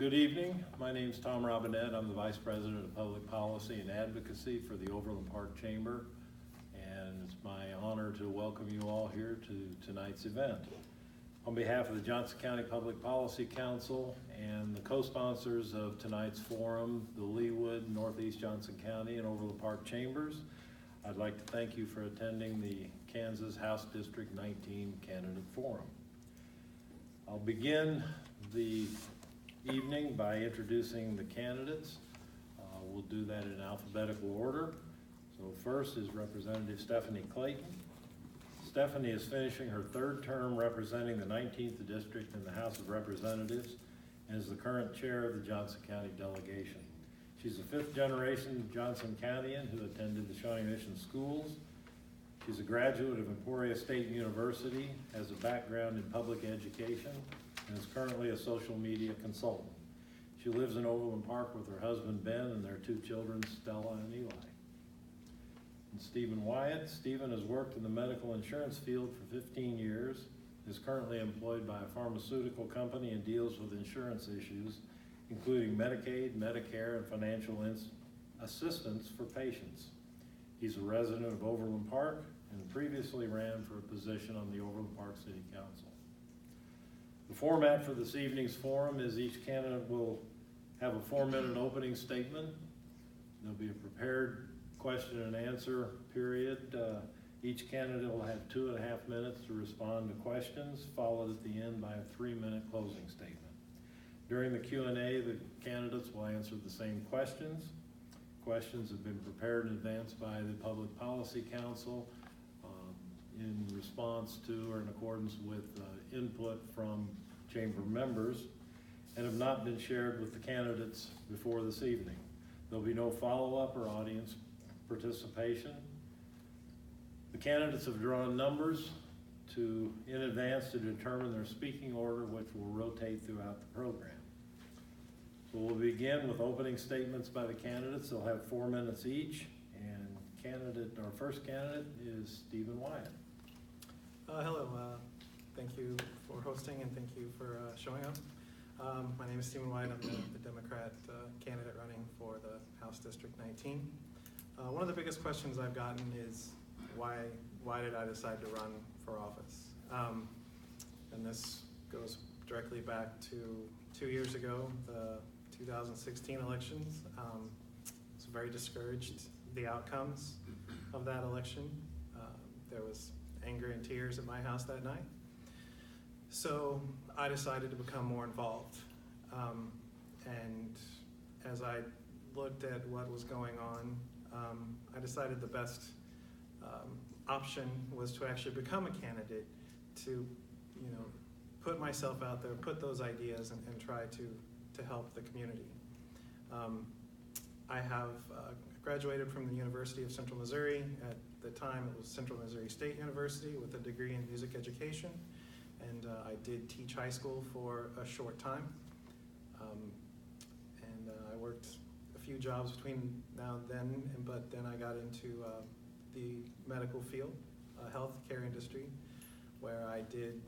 Good evening. My name is Tom Robinette. I'm the Vice President of Public Policy and Advocacy for the Overland Park Chamber, and it's my honor to welcome you all here to tonight's event. On behalf of the Johnson County Public Policy Council and the co-sponsors of tonight's forum, the Leawood, Northeast Johnson County, and Overland Park Chambers, I'd like to thank you for attending the Kansas House District 19 Candidate Forum. I'll begin the evening by introducing the candidates. We'll do that in alphabetical order. So first is Representative Stephanie Clayton. Stephanie is finishing her third term representing the 19th District in the House of Representatives and is the current chair of the Johnson County delegation. She's a fifth generation Johnson Countyan who attended the Shawnee Mission schools. She's a graduate of Emporia State University, has a background in public education, and is currently a social media consultant. She lives in Overland Park with her husband Ben and their two children, Stella and Eli. And Stephen Wyatt. Stephen has worked in the medical insurance field for 15 years, is currently employed by a pharmaceutical company and deals with insurance issues, including Medicaid, Medicare, and financial assistance for patients. He's a resident of Overland Park and previously ran for a position on the Overland Park City Council. The format for this evening's forum is each candidate will have a 4-minute opening statement. There'll be a prepared question and answer period. Each candidate will have 2.5 minutes to respond to questions, followed at the end by a 3-minute closing statement. During the Q&A, the candidates will answer the same questions. Questions have been prepared in advance by the Public Policy Council in response to or in accordance with input from chamber members and have not been shared with the candidates before this evening. There'll be no follow-up or audience participation. The candidates have drawn numbers in advance to determine their speaking order, which will rotate throughout the program. So we'll begin with opening statements by the candidates. They'll have 4 minutes each, and our first candidate is Stephen Wyatt. Hello, thank you for hosting and thank you for showing up. My name is Stephen Wyatt. I'm the Democrat candidate running for the House District 19. One of the biggest questions I've gotten is why did I decide to run for office? And this goes directly back to 2 years ago, the 2016 elections. I was very discouraged the outcomes of that election. There was anger and tears at my house that night. So I decided to become more involved. And as I looked at what was going on, I decided the best option was to actually become a candidate to, put myself out there, put those ideas and try to help the community. I have graduated from the University of Central Missouri. At the time it was Central Missouri State University with a degree in music education, and I did teach high school for a short time. I worked a few jobs between now and then, but then I got into the medical field, healthcare industry, where I did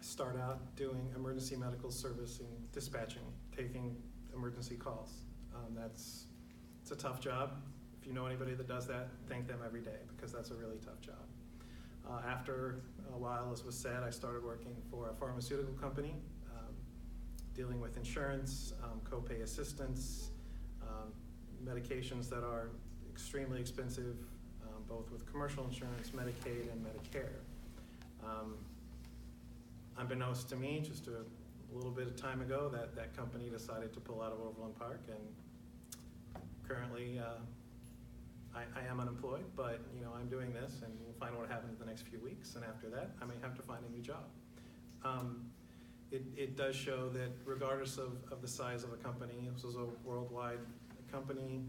start out doing emergency medical servicing, dispatching, taking emergency calls. It's a tough job. If you know anybody that does that, thank them every day because that's a really tough job. After a while, as was said, I started working for a pharmaceutical company, dealing with insurance, copay assistance, medications that are extremely expensive, both with commercial insurance, Medicaid, and Medicare. Unbeknownst to me, just a little bit of time ago, that company decided to pull out of Overland Park, and currently I am unemployed, but I'm doing this, and we'll find what happens in the next few weeks, and after that, I may have to find a new job. It does show that regardless of the size of a company, this was a worldwide company,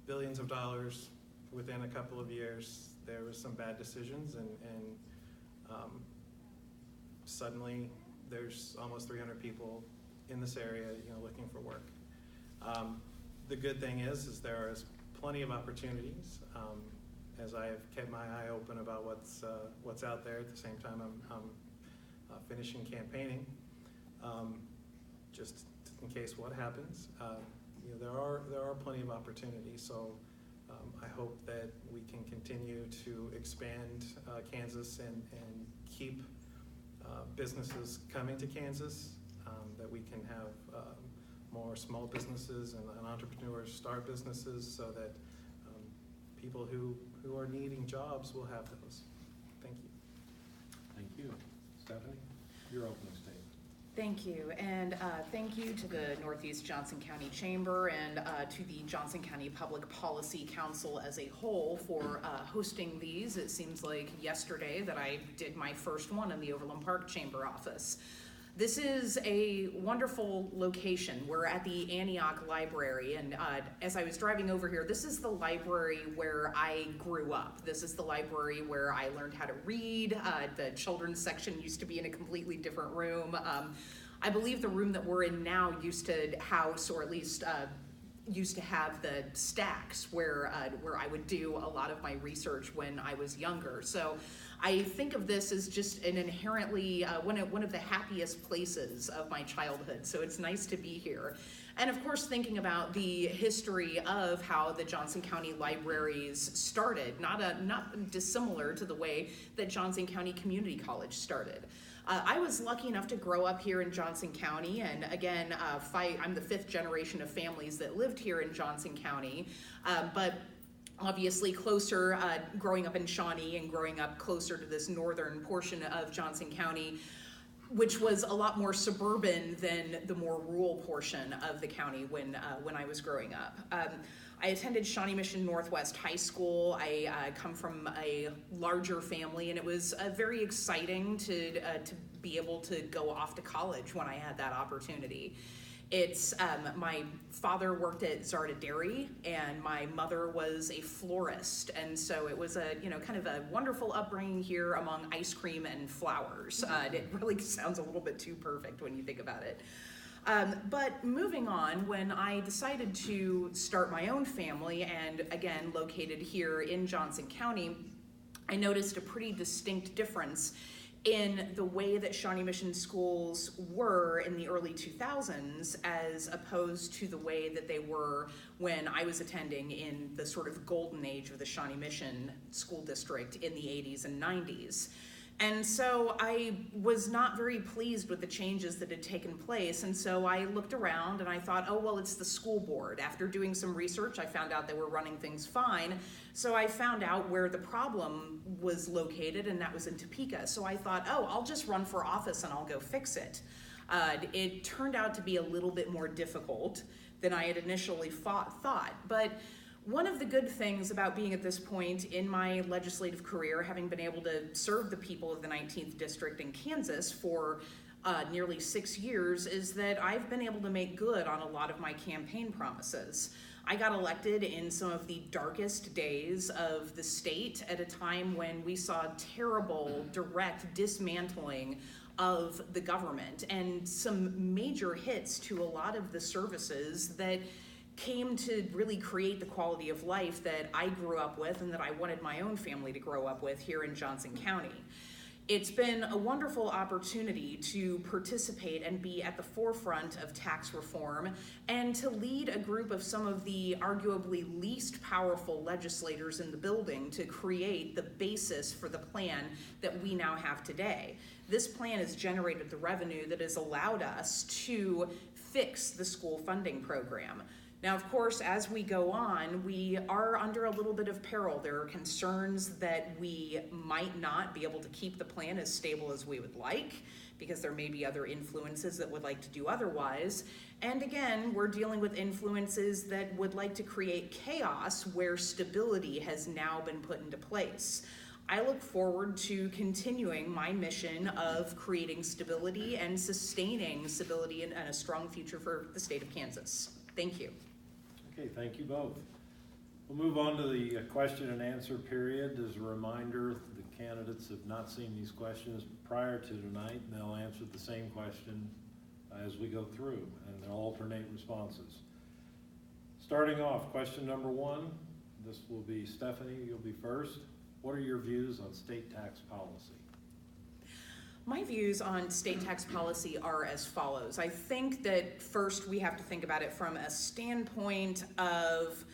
billions of dollars within a couple of years, there was some bad decisions, and suddenly there's almost 300 people in this area, looking for work. The good thing is there is plenty of opportunities. As I have kept my eye open about what's out there. At the same time, I'm finishing campaigning. Just in case what happens, there are plenty of opportunities. So I hope that we can continue to expand Kansas and keep businesses coming to Kansas, that we can have more small businesses and entrepreneurs start businesses, so that people who are needing jobs will have those. Thank you. Thank you. Stephanie, your opening statement. Thank you, and thank you to the Northeast Johnson County Chamber and to the Johnson County Public Policy Council as a whole for hosting these. It seems like yesterday that I did my first one in the Overland Park Chamber office. This is a wonderful location. We're at the Antioch Library, and as I was driving over here, this is the library where I grew up. This is the library where I learned how to read. The children's section used to be in a completely different room. I believe the room that we're in now used to house, or at least used to have the stacks where I would do a lot of my research when I was younger. So I think of this as just an inherently one of the happiest places of my childhood. So it's nice to be here. And of course, thinking about the history of how the Johnson County libraries started, not dissimilar to the way that Johnson County Community College started. I was lucky enough to grow up here in Johnson County, and again, I'm the fifth generation of families that lived here in Johnson County, but obviously closer, growing up in Shawnee and growing up closer to this northern portion of Johnson County, which was a lot more suburban than the more rural portion of the county when I was growing up. I attended Shawnee Mission Northwest High School. I come from a larger family, and it was very exciting to be able to go off to college when I had that opportunity. It's my father worked at Zarda Dairy, and my mother was a florist, and so it was a kind of a wonderful upbringing here among ice cream and flowers. It really sounds a little bit too perfect when you think about it. But moving on, when I decided to start my own family, and again located here in Johnson County, I noticed a pretty distinct difference in the way that Shawnee Mission schools were in the early 2000s as opposed to the way that they were when I was attending in the sort of golden age of the Shawnee Mission school district in the 80s and 90s. And so I was not very pleased with the changes that had taken place, and so I looked around and I thought, oh, well, it's the school board. After doing some research, I found out they were running things fine, so I found out where the problem was located, and that was in Topeka. So I thought, oh, I'll just run for office and I'll go fix it. It turned out to be a little bit more difficult than I had initially thought, but one of the good things about being at this point in my legislative career, having been able to serve the people of the 19th District in Kansas for nearly 6 years, is that I've been able to make good on a lot of my campaign promises. I got elected in some of the darkest days of the state at a time when we saw terrible direct dismantling of the government and some major hits to a lot of the services that came to really create the quality of life that I grew up with and that I wanted my own family to grow up with here in Johnson County. It's been a wonderful opportunity to participate and be at the forefront of tax reform and to lead a group of some of the arguably least powerful legislators in the building to create the basis for the plan that we now have today. This plan has generated the revenue that has allowed us to fix the school funding program. Now, of course, as we go on, we are under a little bit of peril. There are concerns that we might not be able to keep the plan as stable as we would like, because there may be other influences that would like to do otherwise. And again, we're dealing with influences that would like to create chaos where stability has now been put into place. I look forward to continuing my mission of creating stability and sustaining stability and a strong future for the state of Kansas. Thank you. Okay, thank you both. We'll move on to the question and answer period. As a reminder, the candidates have not seen these questions prior to tonight, and they'll answer the same question as we go through, and they'll alternate responses. Starting off, question number one. This will be Stephanie, you'll be first. What are your views on state tax policy? My views on state tax policy are as follows. I think that first we have to think about it from a standpoint of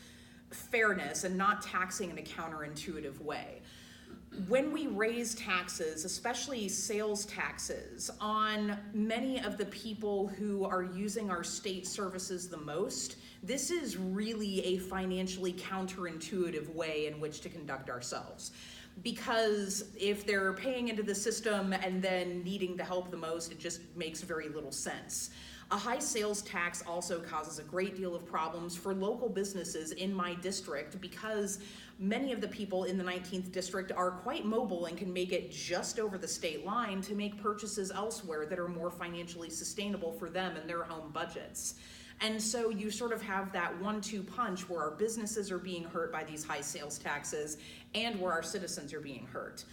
fairness and not taxing in a counterintuitive way. When we raise taxes, especially sales taxes, on many of the people who are using our state services the most, this is really a financially counterintuitive way in which to conduct ourselves. Because if they're paying into the system and then needing the help the most, it just makes very little sense. A high sales tax also causes a great deal of problems for local businesses in my district because many of the people in the 19th district are quite mobile and can make it just over the state line to make purchases elsewhere that are more financially sustainable for them and their home budgets. And so you sort of have that 1-2 punch where our businesses are being hurt by these high sales taxes and where our citizens are being hurt.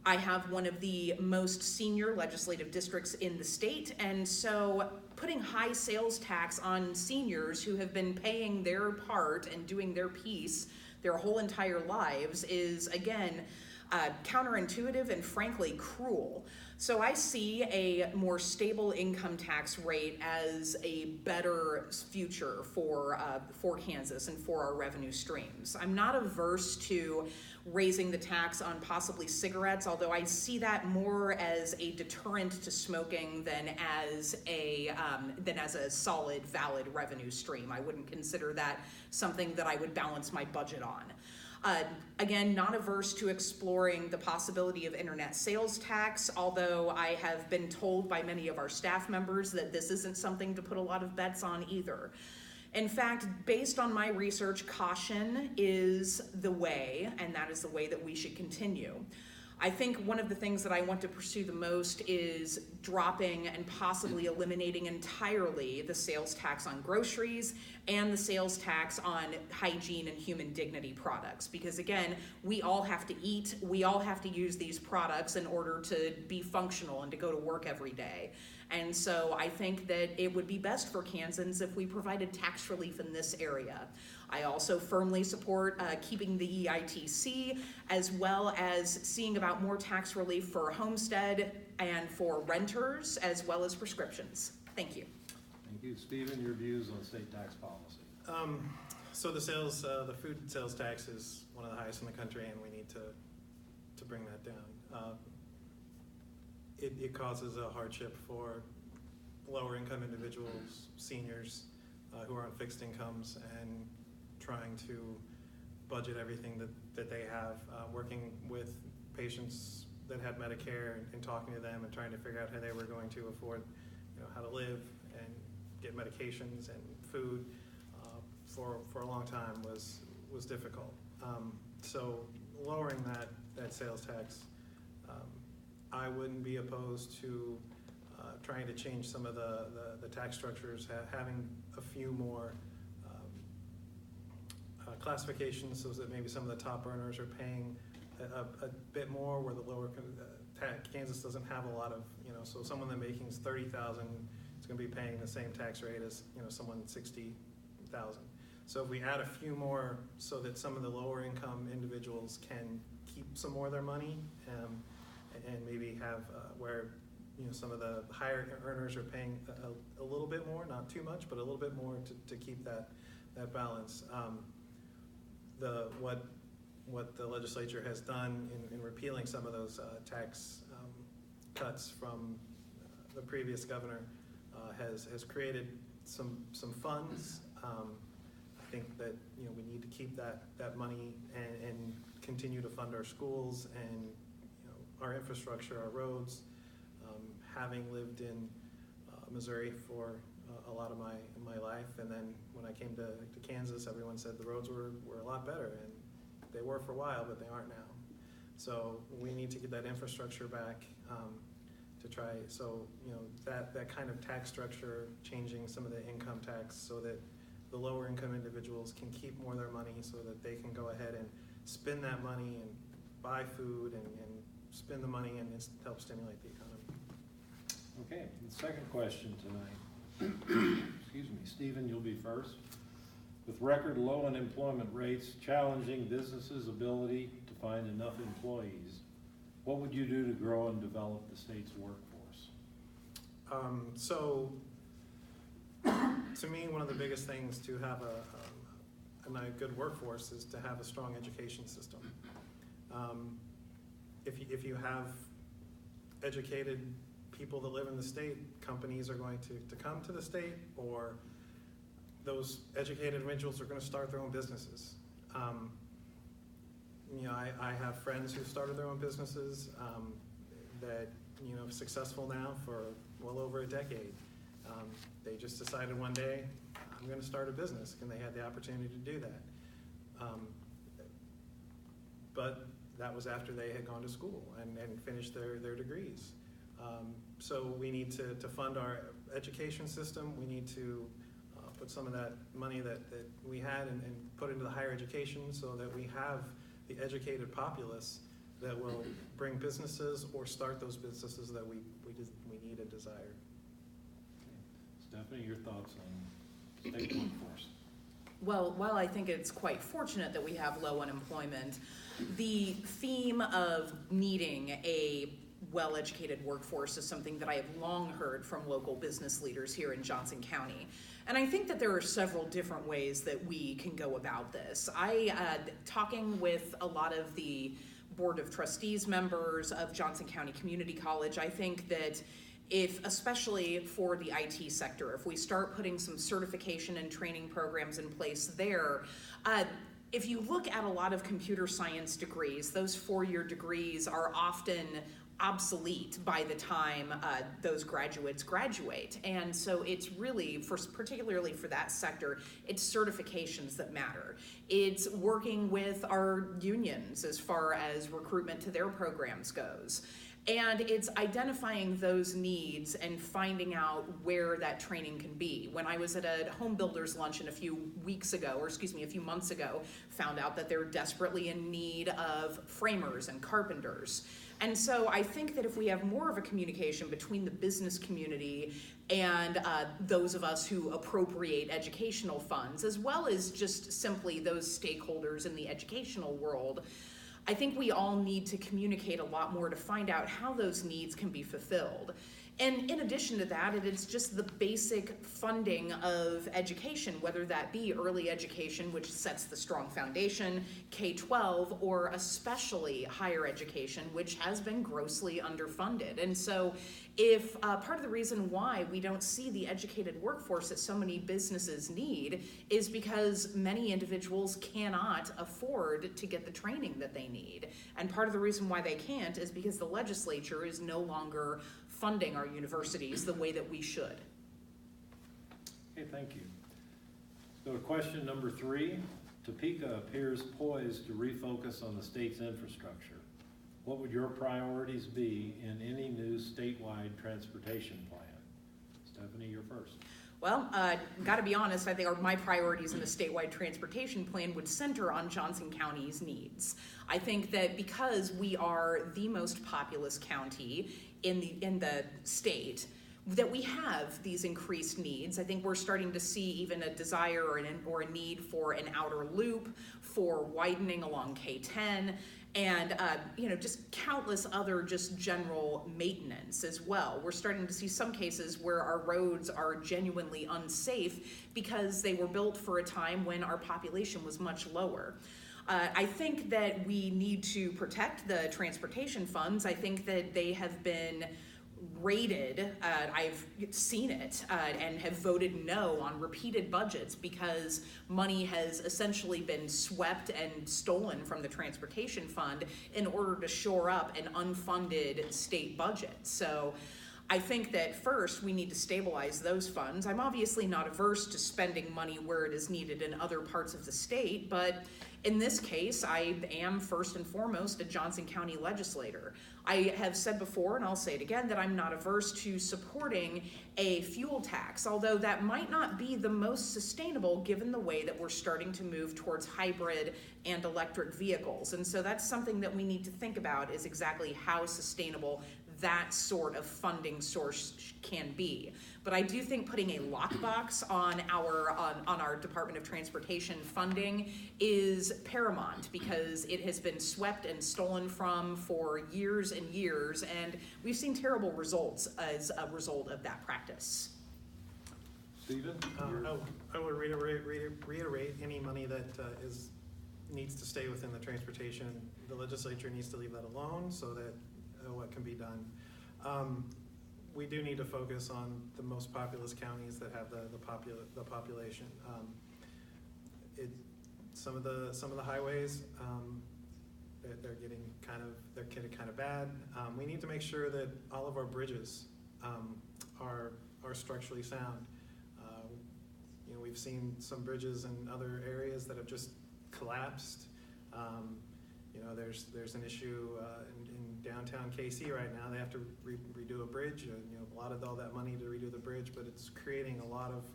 I have one of the most senior legislative districts in the state, and so putting high sales tax on seniors who have been paying their part and doing their piece their whole entire lives is, again, counterintuitive and frankly cruel. So I see a more stable income tax rate as a better future for Kansas and for our revenue streams. I'm not averse to raising the tax on possibly cigarettes, although I see that more as a deterrent to smoking than as a solid, valid revenue stream. I wouldn't consider that something that I would balance my budget on. Again, not averse to exploring the possibility of internet sales tax, although I have been told by many of our staff members that this isn't something to put a lot of bets on either. In fact, based on my research, caution is the way, and that is the way that we should continue. I think one of the things that I want to pursue the most is dropping and possibly eliminating entirely the sales tax on groceries and the sales tax on hygiene and human dignity products. Because again, we all have to eat, we all have to use these products in order to be functional and to go to work every day. And so I think that it would be best for Kansans if we provided tax relief in this area. I also firmly support keeping the EITC, as well as seeing about more tax relief for homestead and for renters, as well as prescriptions. Thank you. Thank you. Stephen, your views on state tax policy? So the food sales tax is one of the highest in the country, and we need to bring that down. It causes a hardship for lower income individuals, seniors who are on fixed incomes and trying to budget everything that they have, working with patients that had Medicare and talking to them and trying to figure out how they were going to afford, how to live and get medications and food for a long time was difficult. So lowering that sales tax, I wouldn't be opposed to trying to change some of the tax structures, having a few more classifications so that maybe some of the top earners are paying a bit more, where the lower Kansas doesn't have a lot of, so someone that making $30,000 is going to be paying the same tax rate as someone $60,000. So if we add a few more so that some of the lower income individuals can keep some more of their money, and maybe have where some of the higher earners are paying a little bit more, not too much, but a little bit more to keep that balance. What the legislature has done in repealing some of those tax cuts from the previous governor has created some funds. I think that we need to keep that money and continue to fund our schools and our infrastructure, our roads. Having lived in Missouri for a lot of my life, and then when I came to Kansas, everyone said the roads were a lot better, and they were for a while, but they aren't now. So we need to get that infrastructure back to try. So that kind of tax structure, changing some of the income tax so that the lower income individuals can keep more of their money, so that they can go ahead and spend that money and buy food and spend the money and help stimulate the economy. Okay, the second question tonight. Excuse me, Stephen, you'll be first. With record low unemployment rates challenging businesses' ability to find enough employees, What would you do to grow and develop the state's workforce? So, to me, one of the biggest things to have a good workforce is to have a strong education system. If you have educated people that live in the state, companies are going to come to the state, or those educated individuals are going to start their own businesses. You know, I have friends who started their own businesses that, you know, successful now for well over a decade. They just decided one day, I'm going to start a business, and they had the opportunity to do that. But that was after they had gone to school and finished their degrees. So we need to fund our education system. We need to put some of that money that we had and put into the higher education, so that we have the educated populace that will bring businesses or start those businesses that we need and desire. Stephanie, your thoughts on state workforce? Well, while I think it's quite fortunate that we have low unemployment, the theme of needing a well-educated workforce is something that I have long heard from local business leaders here in Johnson County. And I think that there are several different ways that we can go about this. Talking with a lot of the Board of Trustees members of Johnson County Community College, I think that especially for the IT sector, if we start putting some certification and training programs in place there, if you look at a lot of computer science degrees, those 4-year degrees are often obsolete by the time those graduates graduate. And so it's really, particularly for that sector, it's certifications that matter. It's working with our unions as far as recruitment to their programs goes. And it's identifying those needs and finding out where that training can be. When I was at a home builders luncheon a few months ago, found out that they're desperately in need of framers and carpenters. And so I think that if we have more of a communication between the business community and those of us who appropriate educational funds, as well as just simply those stakeholders in the educational world, I think we all need to communicate a lot more to find out how those needs can be fulfilled. And in addition to that, it's just the basic funding of education, whether that be early education, which sets the strong foundation, K-12, or especially higher education, which has been grossly underfunded. And so if part of the reason why we don't see the educated workforce that so many businesses need is because many individuals cannot afford to get the training that they need. And part of the reason why they can't is because the legislature is no longer funding our universities the way that we should. Okay, thank you. So question number 3, Topeka appears poised to refocus on the state's infrastructure. What would your priorities be in any new statewide transportation plan? Stephanie, you're first. Well, got to be honest, I think my priorities in the statewide transportation plan would center on Johnson County's needs. I think that because we are the most populous county in the state, that we have these increased needs. I think we're starting to see even a desire or a need for an outer loop, for widening along K-10, and just countless other just general maintenance as well. We're starting to see some cases where our roads are genuinely unsafe because they were built for a time when our population was much lower. I think that we need to protect the transportation funds. I think that they have been raided, I've seen it, and have voted no on repeated budgets because money has essentially been swept and stolen from the transportation fund in order to shore up an unfunded state budget. So I think that first we need to stabilize those funds. I'm obviously not averse to spending money where it is needed in other parts of the state, but in this case, I am first and foremost a Johnson County legislator. I have said before, and I'll say it again, that I'm not averse to supporting a fuel tax, although that might not be the most sustainable given the way that we're starting to move towards hybrid and electric vehicles. And so that's something that we need to think about, is exactly how sustainable that sort of funding source can be. But I do think putting a lockbox on our Department of Transportation funding is paramount, because it has been swept and stolen from for years and years, and we've seen terrible results as a result of that practice. Stephen? I would reiterate any money that needs to stay within the transportation. The legislature needs to leave that alone so that what can be done. We do need to focus on the most populous counties that have the population. Some of the highways, they're getting kind of bad. We need to make sure that all of our bridges are structurally sound. We've seen some bridges in other areas that have just collapsed. There's an issue in downtown KC right now. They have to redo a bridge. Allotted all that money to redo the bridge, but it's creating a lot of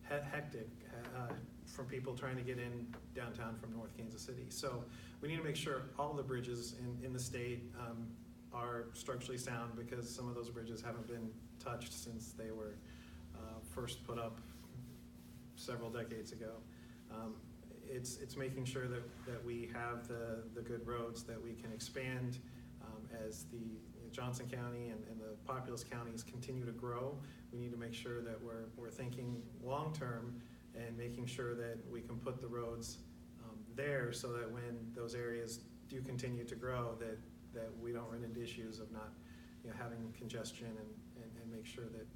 hectic from people trying to get in downtown from North Kansas City. So we need to make sure all the bridges in the state are structurally sound, because some of those bridges haven't been touched since they were first put up several decades ago. It's making sure that we have the good roads that we can expand as the Johnson County and the populous counties continue to grow. We need to make sure that we're thinking long-term and making sure that we can put the roads there so that when those areas do continue to grow, that we don't run into issues of not having congestion, and make sure that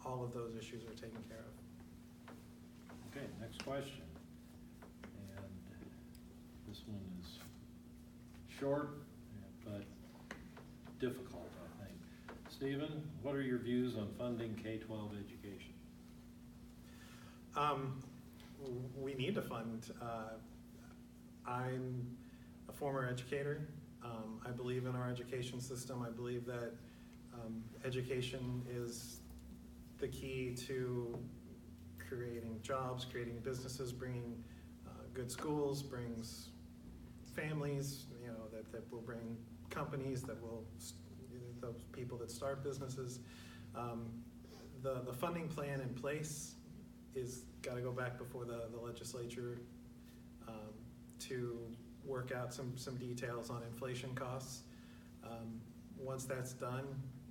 all of those issues are taken care of. Okay, next question. And this one is short, but difficult, I think. Stephen, what are your views on funding K-12 education? We need to fund. I'm a former educator. I believe in our education system. I believe that education is the key to creating jobs, creating businesses, bringing good schools, brings families, that will bring companies, that will, those people that start businesses. The funding plan in place is got to go back before the legislature to work out some details on inflation costs. Once that's done,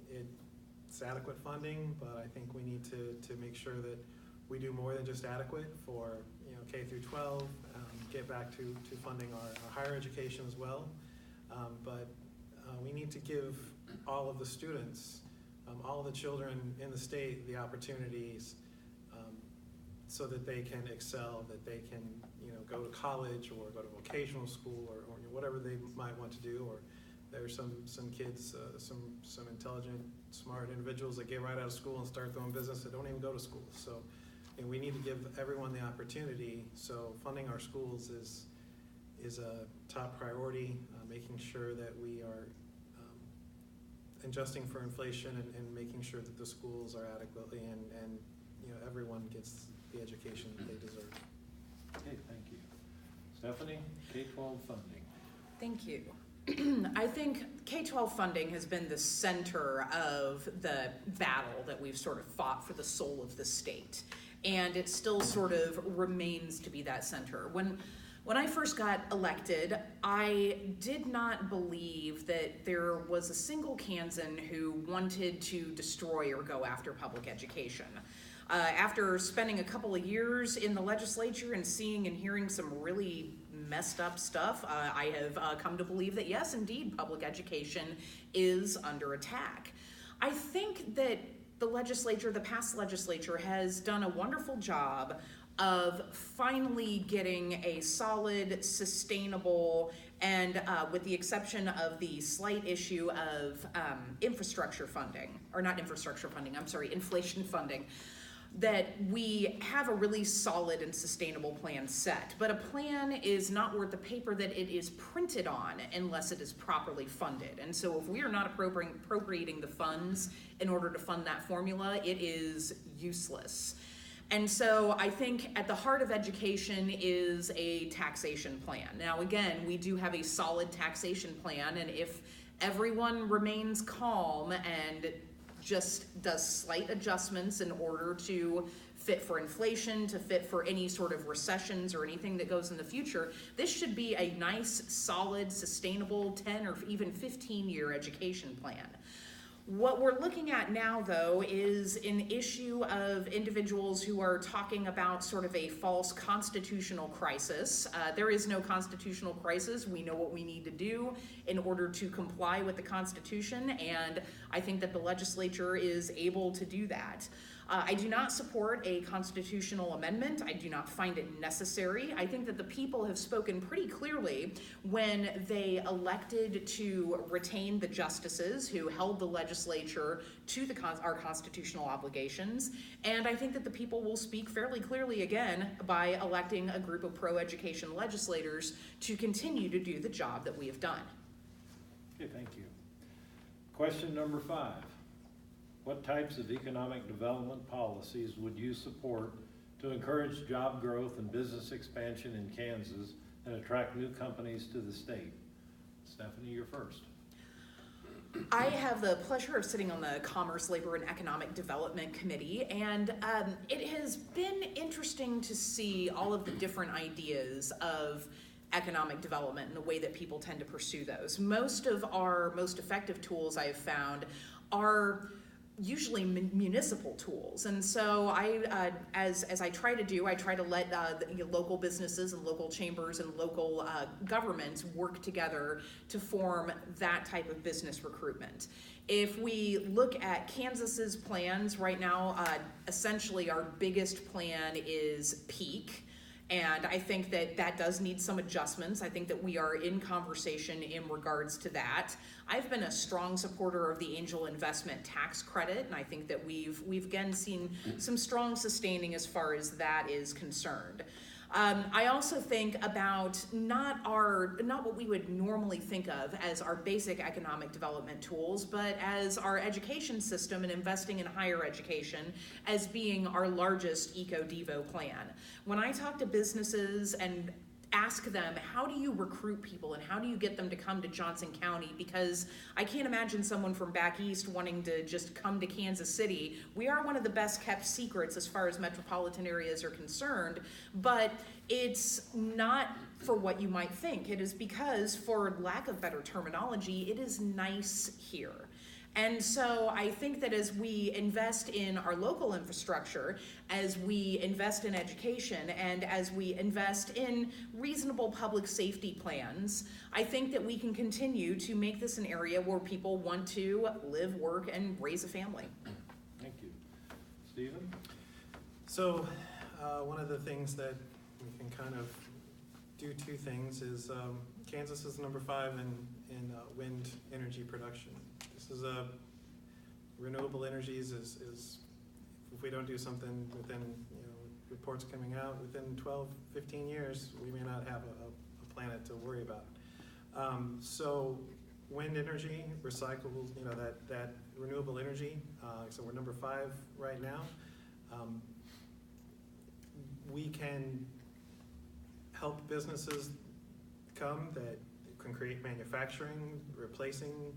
it's adequate funding, but I think we need to make sure that we do more than just adequate for K through 12, get back to funding our higher education as well. But we need to give all of the students, all of the children in the state, the opportunities so that they can excel, that they can go to college or go to vocational school or whatever they might want to do. Or there's some kids, some intelligent, smart individuals that get right out of school and start their own business that don't even go to school. So we need to give everyone the opportunity. So funding our schools is a top priority, making sure that we are adjusting for inflation and making sure that the schools are adequately and everyone gets the education that they deserve. Okay, thank you. Stephanie, K-12 funding. Thank you. I think K-12 funding has been the center of the battle that we've sort of fought for the soul of the state. And it still sort of remains to be that center. When I first got elected, I did not believe that there was a single Kansan who wanted to destroy or go after public education. After spending a couple of years in the legislature and seeing and hearing some really messed up stuff, I have come to believe that yes, indeed, public education is under attack. I think that the past legislature has done a wonderful job of finally getting a solid, sustainable, and with the exception of the slight issue of inflation funding, that we have a really solid and sustainable plan set. But a plan is not worth the paper that it is printed on unless it is properly funded. And so if we are not appropriating the funds in order to fund that formula, it is useless. And so I think at the heart of education is a taxation plan. Now again, we do have a solid taxation plan, and if everyone remains calm and just does slight adjustments in order to fit for inflation, to fit for any sort of recessions or anything that goes in the future. This should be a nice, solid, sustainable 10 or even 15-year education plan. What we're looking at now, though, is an issue of individuals who are talking about sort of a false constitutional crisis. There is no constitutional crisis. We know what we need to do in order to comply with the Constitution, and I think that the legislature is able to do that. I do not support a constitutional amendment. I do not find it necessary. I think that the people have spoken pretty clearly when they elected to retain the justices who held the legislature to our constitutional obligations. And I think that the people will speak fairly clearly again by electing a group of pro-education legislators to continue to do the job that we have done. Okay, thank you. Question number 5. What types of economic development policies would you support to encourage job growth and business expansion in Kansas and attract new companies to the state? Stephanie, you're first. I have the pleasure of sitting on the Commerce, Labor, and Economic Development Committee, and it has been interesting to see all of the different ideas of economic development and the way that people tend to pursue those. Most of our most effective tools I have found are usually municipal tools, and so as I try to do, I try to let local businesses and local chambers and local governments work together to form that type of business recruitment. If we look at Kansas's plans right now, essentially our biggest plan is PEAK. And I think that that does need some adjustments. I think that we are in conversation in regards to that. I've been a strong supporter of the angel investment tax credit, and I think that we've again seen some strong sustaining as far as that is concerned. I also think about not what we would normally think of as our basic economic development tools, but as our education system and investing in higher education as being our largest EcoDevo plan. When I talk to businesses and ask them, how do you recruit people and how do you get them to come to Johnson County? Because I can't imagine someone from back east wanting to just come to Kansas City. We are one of the best kept secrets as far as metropolitan areas are concerned, but it's not for what you might think. It is because, for lack of better terminology, it is nice here. And so I think that as we invest in our local infrastructure, as we invest in education, and as we invest in reasonable public safety plans, I think that we can continue to make this an area where people want to live, work, and raise a family. Thank you. Stephen? So one of the things that we can kind of do two things is Kansas is number 5 in wind energy production. This is renewable energies is if we don't do something within, reports coming out within 12, 15 years, we may not have a planet to worry about. So wind energy, recyclables, that renewable energy, so we're number 5 right now. We can help businesses come that can create manufacturing, replacing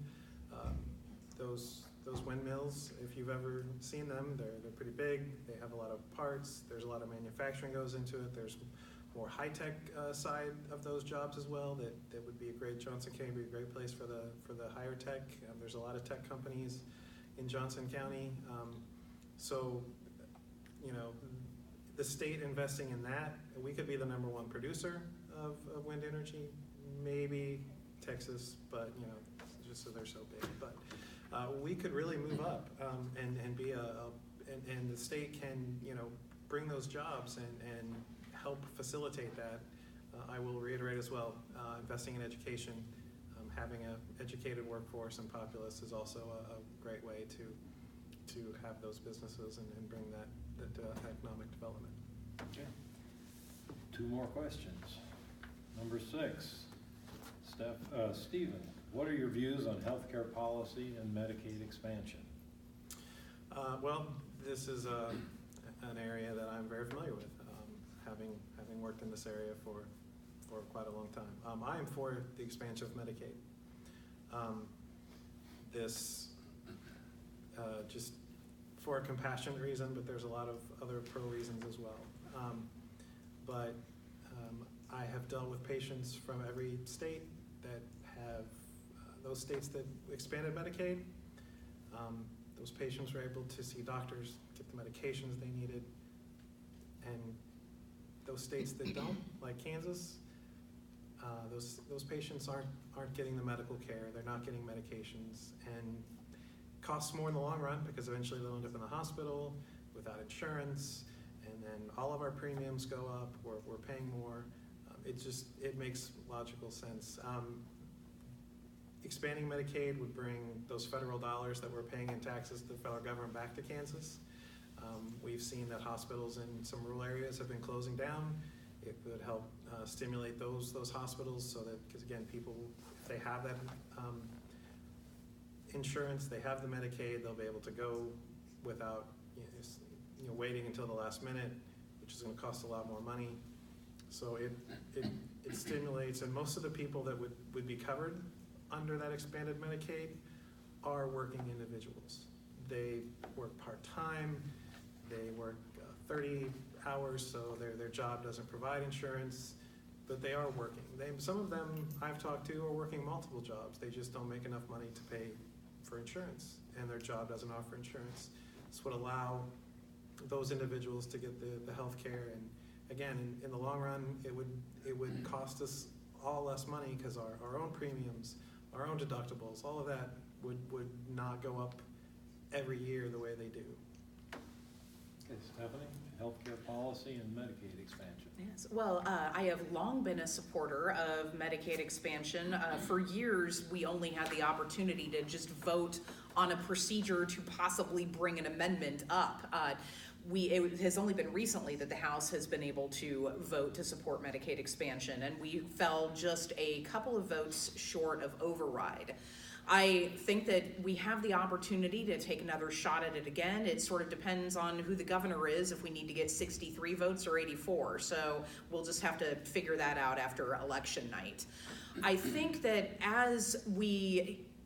those windmills. If you've ever seen them, they're pretty big. They have a lot of parts. There's a lot of manufacturing goes into it. There's more high-tech side of those jobs as well. That would be a great, Johnson County would be a great place for the higher tech. There's a lot of tech companies in Johnson County. So, the state investing in that, we could be the number 1 producer of wind energy. Maybe Texas, but just so they're so big. But we could really move up and be and the state can bring those jobs and help facilitate that. I will reiterate as well, investing in education, having an educated workforce and populace is also a great way to have those businesses and bring that economic development. Okay. 2 more questions. Number 6, Stephen, what are your views on healthcare policy and Medicaid expansion? Well, this is an area that I'm very familiar with, having worked in this area for quite a long time. I am for the expansion of Medicaid. this just for a compassionate reason, but there's a lot of other pro reasons as well. But I have dealt with patients from every state that have those states that expanded Medicaid. Those patients were able to see doctors, get the medications they needed, and those states that don't, like Kansas, those patients aren't getting the medical care. They're not getting medications, and it costs more in the long run because eventually they'll end up in the hospital without insurance, and then all of our premiums go up. We're paying more. It makes logical sense. Expanding Medicaid would bring those federal dollars that we're paying in taxes to the federal government back to Kansas. We've seen that hospitals in some rural areas have been closing down. It would help stimulate those hospitals so that, because again, people, if they have that insurance, they have the Medicaid, they'll be able to go without waiting until the last minute, which is going to cost a lot more money. So it stimulates, and most of the people that would be covered under that expanded Medicaid are working individuals. They work part-time, they work 30 hours, so their job doesn't provide insurance, but they are working. Some of them I've talked to are working multiple jobs. They just don't make enough money to pay for insurance, and their job doesn't offer insurance. This would allow those individuals to get the health care, and again, in the long run, it would cost us all less money because our own premiums, our own deductibles, all of that would not go up every year the way they do. Okay, Stephanie, healthcare policy and Medicaid expansion. Yes, well, I have long been a supporter of Medicaid expansion. For years, we only had the opportunity to just vote on a procedure to possibly bring an amendment up. It has only been recently that the House has been able to vote to support Medicaid expansion, and we fell just a couple of votes short of override. I think that we have the opportunity to take another shot at it again. It sort of depends on who the governor is, if we need to get 63 votes or 84. So we'll just have to figure that out after election night. I think that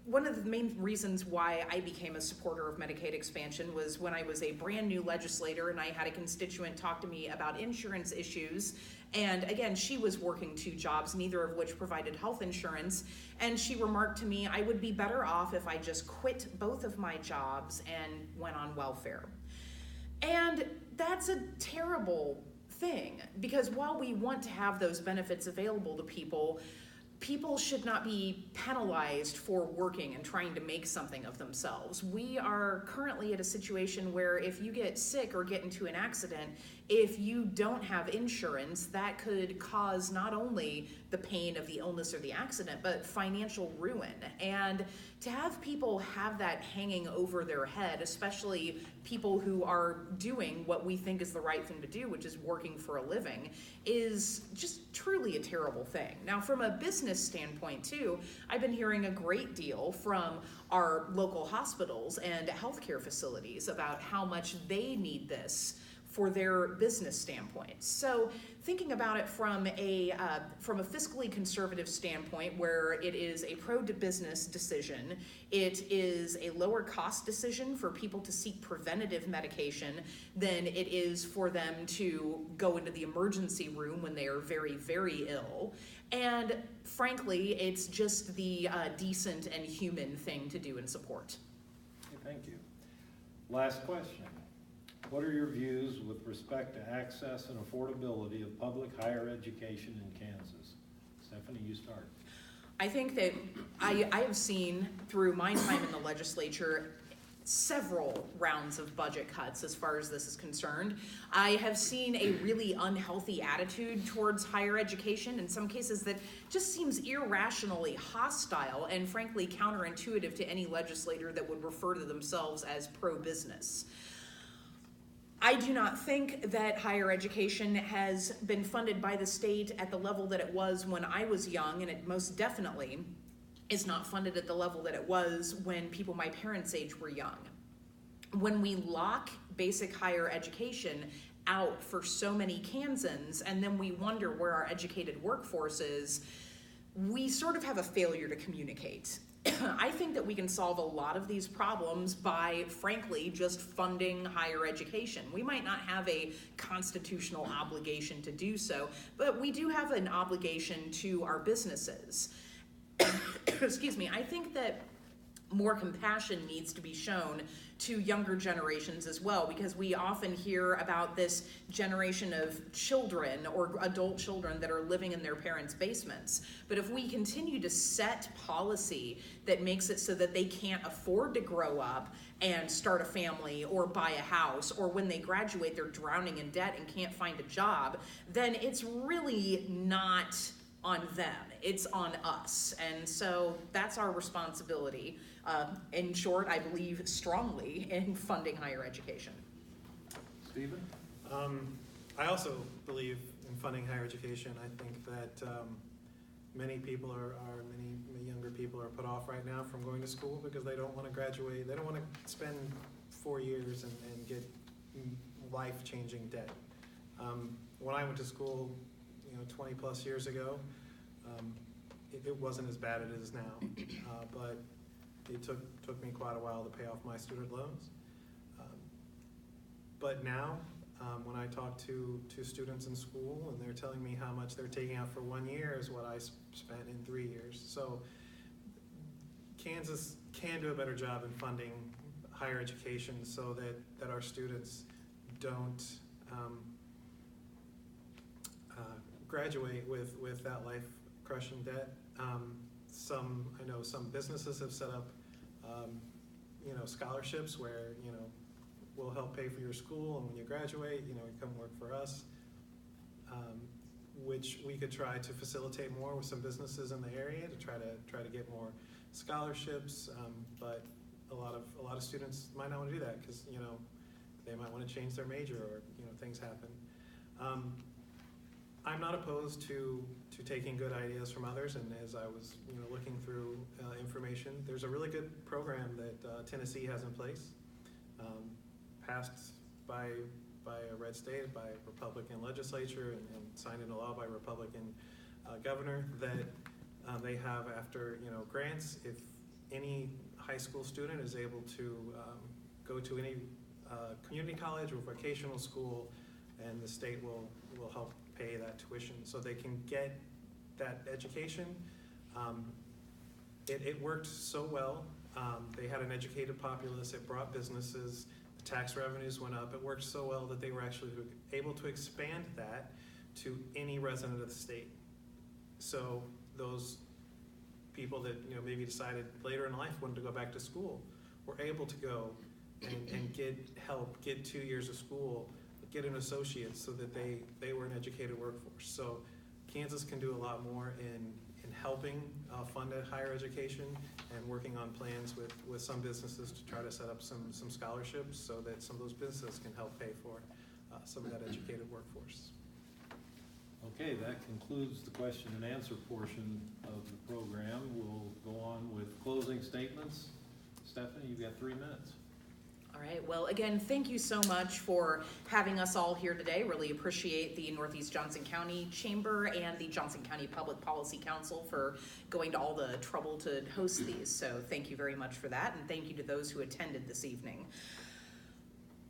one of the main reasons why I became a supporter of Medicaid expansion was when I was a brand new legislator and I had a constituent talk to me about insurance issues. And again, she was working 2 jobs, neither of which provided health insurance. And she remarked to me, I would be better off if I just quit both of my jobs and went on welfare. And that's a terrible thing, because while we want to have those benefits available to people, people should not be penalized for working and trying to make something of themselves. We are currently at a situation where if you get sick or get into an accident, if you don't have insurance, that could cause not only the pain of the illness or the accident, but financial ruin. And to have people have that hanging over their head, especially people who are doing what we think is the right thing to do, which is working for a living, is just truly a terrible thing. Now, from a business standpoint too, I've been hearing a great deal from our local hospitals and healthcare facilities about how much they need this for their business standpoint. So thinking about it from a fiscally conservative standpoint, where it is a pro-business decision, it is a lower cost decision for people to seek preventative medication than it is for them to go into the emergency room when they are very, very ill. And frankly, it's just the decent and human thing to do and support. Okay, thank you. Last question. What are your views with respect to access and affordability of public higher education in Kansas? Stephanie, you start. I think that I have seen through my time in the legislature several rounds of budget cuts as far as this is concerned. I have seen a really unhealthy attitude towards higher education, in some cases that just seems irrationally hostile and frankly counterintuitive to any legislator that would refer to themselves as pro-business. I do not think that higher education has been funded by the state at the level that it was when I was young, and it most definitely is not funded at the level that it was when people my parents' age were young. When we lock basic higher education out for so many Kansans, and then we wonder where our educated workforce is, we sort of have a failure to communicate. I think that we can solve a lot of these problems by, frankly, just funding higher education. We might not have a constitutional obligation to do so, but we do have an obligation to our businesses. Excuse me. I think that more compassion needs to be shown to younger generations as well, because we often hear about this generation of children or adult children that are living in their parents' basements. But if we continue to set policy that makes it so that they can't afford to grow up and start a family or buy a house, or when they graduate they're drowning in debt and can't find a job, then it's really not on them, it's on us. And so that's our responsibility. In short, I believe strongly in funding higher education. Stephen? I also believe in funding higher education. I think that many people many younger people are put off right now from going to school because they don't want to graduate. They don't want to spend 4 years and get life-changing debt. When I went to school, 20 plus years ago, it wasn't as bad as it is now, but it took me quite a while to pay off my student loans. But now, when I talk to students in school and they're telling me how much they're taking out for 1 year is what I spent in 3 years. So Kansas can do a better job in funding higher education so that our students don't graduate with that life-crushing debt. I know some businesses have set up scholarships where we'll help pay for your school, and when you graduate, you come work for us, which we could try to facilitate more with some businesses in the area to try to get more scholarships. But a lot of students might not want to do that because they might want to change their major, or things happen. I'm not opposed to taking good ideas from others, and as I was looking through information, there's a really good program that Tennessee has in place, passed by a red state, by a Republican legislature, and signed into law by a Republican governor, that they have after grants, if any high school student is able to go to any community college or vocational school, and the state will help pay that tuition so they can get that education. It worked so well. They had an educated populace. It brought businesses. The tax revenues went up. It worked so well that they were actually able to expand that to any resident of the state. So those people that maybe decided later in life wanted to go back to school were able to go and get help, get 2 years of school, get an associate, so that they were an educated workforce. So Kansas can do a lot more in helping fund a higher education, and working on plans with some businesses to try to set up some scholarships so that some of those businesses can help pay for some of that educated workforce. Okay, that concludes the question and answer portion of the program. We'll go on with closing statements. Stephanie, you've got 3 minutes. All right, well, again, thank you so much for having us all here today. Really appreciate the Northeast Johnson County Chamber and the Johnson County Public Policy Council for going to all the trouble to host these. So thank you very much for that, and thank you to those who attended this evening.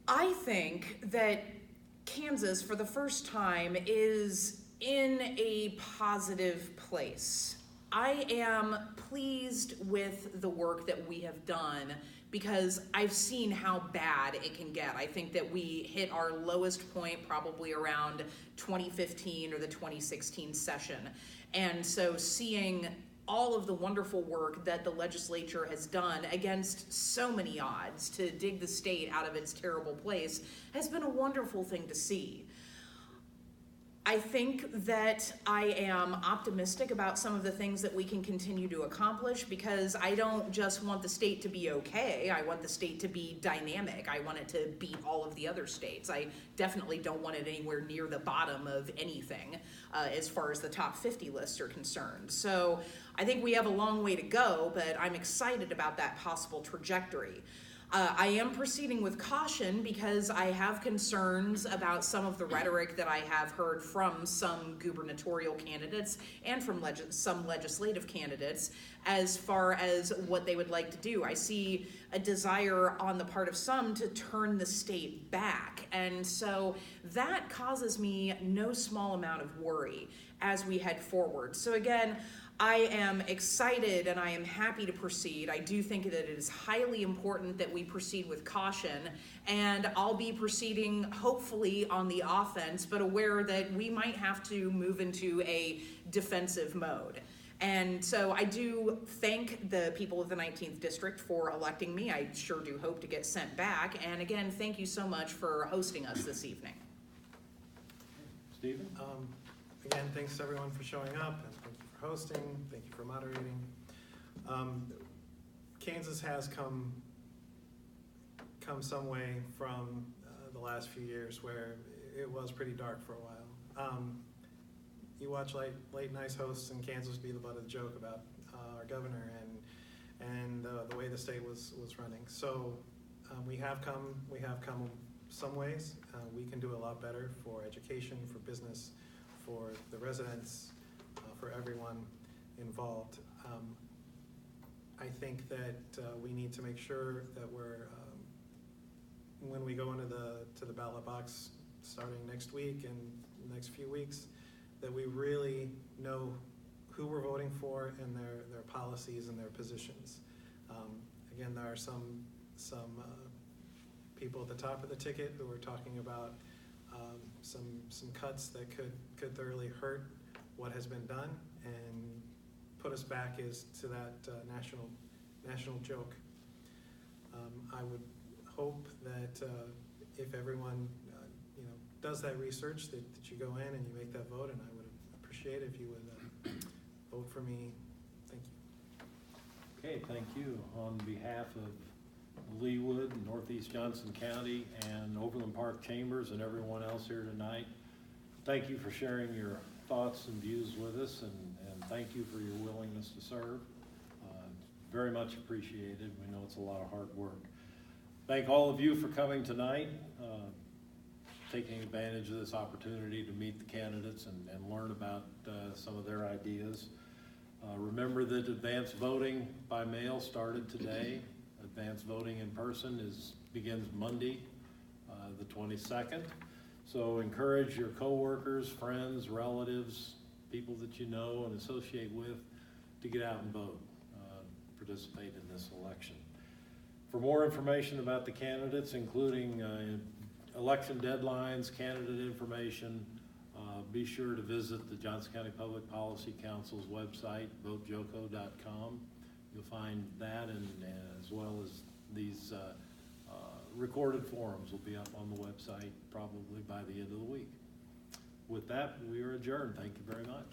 I think that Kansas, for the first time, is in a positive place. I am pleased with the work that we have done, because I've seen how bad it can get. I think that we hit our lowest point probably around 2015 or the 2016 session. And so seeing all of the wonderful work that the legislature has done against so many odds to dig the state out of its terrible place has been a wonderful thing to see. I think that I am optimistic about some of the things that we can continue to accomplish, because I don't just want the state to be okay. I want the state to be dynamic. I want it to beat all of the other states. I definitely don't want it anywhere near the bottom of anything as far as the top 50 lists are concerned. So I think we have a long way to go, but I'm excited about that possible trajectory. I am proceeding with caution because I have concerns about some of the rhetoric that I have heard from some gubernatorial candidates and from some legislative candidates as far as what they would like to do. I see a desire on the part of some to turn the state back. And so that causes me no small amount of worry as we head forward. So again, I am excited and I am happy to proceed. I do think that it is highly important that we proceed with caution, and I'll be proceeding hopefully on the offense, but aware that we might have to move into a defensive mode. And so I do thank the people of the 19th District for electing me. I sure do hope to get sent back. And again, thank you so much for hosting us this evening. Stephen? Again, thanks everyone for showing up, and thank you for hosting, thank you for moderating. Kansas has come some way from the last few years where it was pretty dark for a while. You watch late night hosts in Kansas be the butt of the joke about our governor and the way the state was running. So we have come some ways. We can do a lot better for education, for business, for the residents, for everyone involved. I think that we need to make sure that we're, when we go into the ballot box starting next week and the next few weeks, that we really know who we're voting for and their policies and their positions. Again, there are some people at the top of the ticket who are talking about some cuts that could thoroughly hurt what has been done and put us back to that national joke. I would hope that if everyone does that research, that you go in and you make that vote, and I would appreciate it if you would vote for me. Thank you. Okay, thank you. On behalf of Leawood, Northeast Johnson County, and Overland Park Chambers, and everyone else here tonight, thank you for sharing your thoughts and views with us, and thank you for your willingness to serve. Very much appreciated. We know it's a lot of hard work. Thank all of you for coming tonight, taking advantage of this opportunity to meet the candidates and learn about some of their ideas. Remember that advanced voting by mail started today. Advanced voting in person begins Monday, the 22nd. So encourage your coworkers, friends, relatives, people that you know and associate with to get out and vote, participate in this election. For more information about the candidates, including election deadlines, candidate information, be sure to visit the Johnson County Public Policy Council's website, votejoco.com. You'll find that, and as well as these recorded forums will be up on the website probably by the end of the week. With that, we are adjourned. Thank you very much.